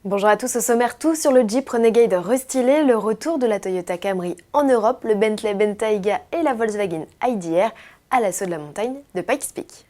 Bonjour à tous, au sommaire tout sur le Jeep Renegade restylé, le retour de la Toyota Camry en Europe, le Bentley Bentayga et la Volkswagen ID.R à l'assaut de la montagne de Pikes Peak.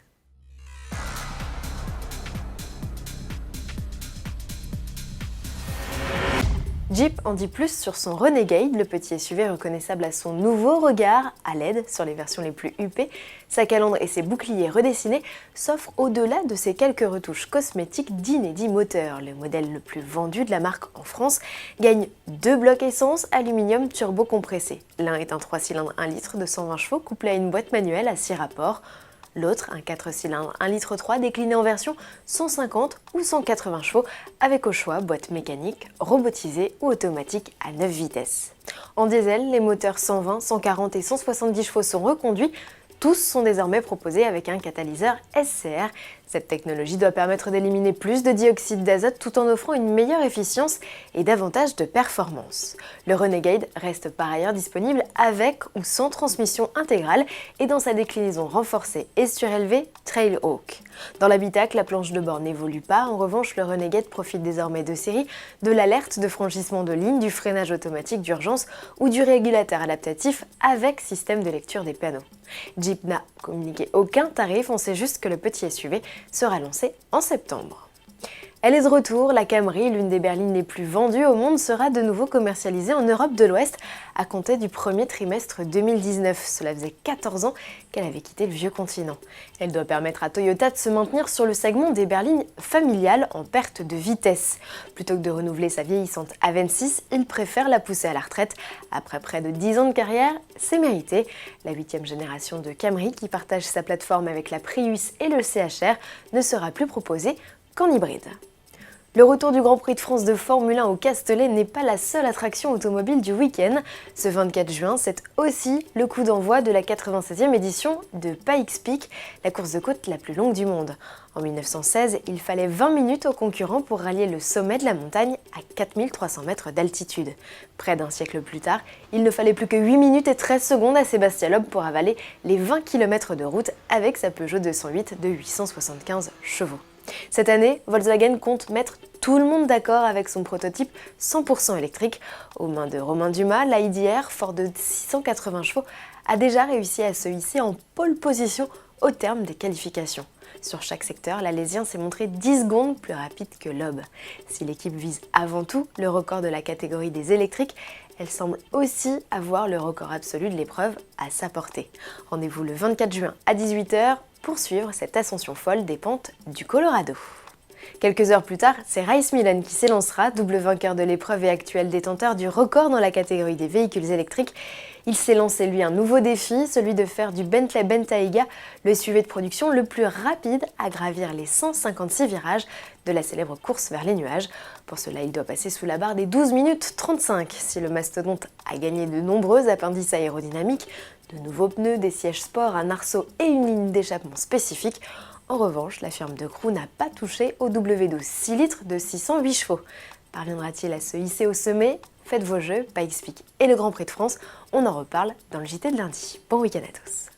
Jeep en dit plus sur son Renegade, le petit SUV reconnaissable à son nouveau regard à LED sur les versions les plus huppées. Sa calandre et ses boucliers redessinés s'offrent au-delà de ces quelques retouches cosmétiques d'inédits moteurs. Le modèle le plus vendu de la marque en France gagne 2 blocs essence aluminium turbo compressé. L'un est un 3 cylindres 1 litre de 120 chevaux couplé à une boîte manuelle à 6 rapports. L'autre, un 4 cylindres 1 litre 3 décliné en version 150 ou 180 chevaux avec au choix boîte mécanique, robotisée ou automatique à 9 vitesses. En diesel, les moteurs 120, 140 et 170 chevaux sont reconduits. Tous sont désormais proposés avec un catalyseur SCR. Cette technologie doit permettre d'éliminer plus de dioxyde d'azote tout en offrant une meilleure efficience et davantage de performance. Le Renegade reste par ailleurs disponible avec ou sans transmission intégrale et dans sa déclinaison renforcée et surélevée Trailhawk. Dans l'habitacle, la planche de bord n'évolue pas. En revanche, le Renegade profite désormais de série de l'alerte de franchissement de ligne, du freinage automatique d'urgence ou du régulateur adaptatif avec système de lecture des panneaux. Jeep n'a communiqué aucun tarif, on sait juste que le petit SUV sera lancé en septembre. Elle est de retour, la Camry, l'une des berlines les plus vendues au monde, sera de nouveau commercialisée en Europe de l'Ouest à compter du premier trimestre 2019. Cela faisait 14 ans qu'elle avait quitté le vieux continent. Elle doit permettre à Toyota de se maintenir sur le segment des berlines familiales en perte de vitesse. Plutôt que de renouveler sa vieillissante A26, il préfère la pousser à la retraite. Après près de 10 ans de carrière, c'est mérité. La 8e génération de Camry, qui partage sa plateforme avec la Prius et le CHR, ne sera plus proposée qu'en hybride. Le retour du Grand Prix de France de Formule 1 au Castellet n'est pas la seule attraction automobile du week-end. Ce 24 juin, c'est aussi le coup d'envoi de la 96e édition de Pikes Peak, la course de côte la plus longue du monde. En 1916, il fallait 20 minutes aux concurrents pour rallier le sommet de la montagne à 4300 mètres d'altitude. Près d'un siècle plus tard, il ne fallait plus que 8 minutes et 13 secondes à Sébastien Loeb pour avaler les 20 km de route avec sa Peugeot 208 de 875 chevaux. Cette année, Volkswagen compte mettre tout le monde d'accord avec son prototype 100% électrique. Aux mains de Romain Dumas, l'ID.R, fort de 680 chevaux, a déjà réussi à se hisser en pole position au terme des qualifications. Sur chaque secteur, l'Alésien s'est montré 10 secondes plus rapide que Loeb. Si l'équipe vise avant tout le record de la catégorie des électriques, elle semble aussi avoir le record absolu de l'épreuve à sa portée. Rendez-vous le 24 juin à 18 h pour suivre cette ascension folle des pentes du Colorado. Quelques heures plus tard, c'est Race Milan qui s'élancera, double vainqueur de l'épreuve et actuel détenteur du record dans la catégorie des véhicules électriques. Il s'est lancé lui un nouveau défi, celui de faire du Bentley Bentayga le SUV de production le plus rapide à gravir les 156 virages de la célèbre course vers les nuages. Pour cela, il doit passer sous la barre des 12 minutes 35. Si le mastodonte a gagné de nombreux appendices aérodynamiques, de nouveaux pneus, des sièges sport, un arceau et une ligne d'échappement spécifique, en revanche, la firme de Crew n'a pas touché au W12 6 litres de 608 chevaux. Parviendra-t-il à se hisser au sommet? Faites vos jeux, Pikes Peak et le Grand Prix de France, on en reparle dans le JT de lundi. Bon week-end à tous.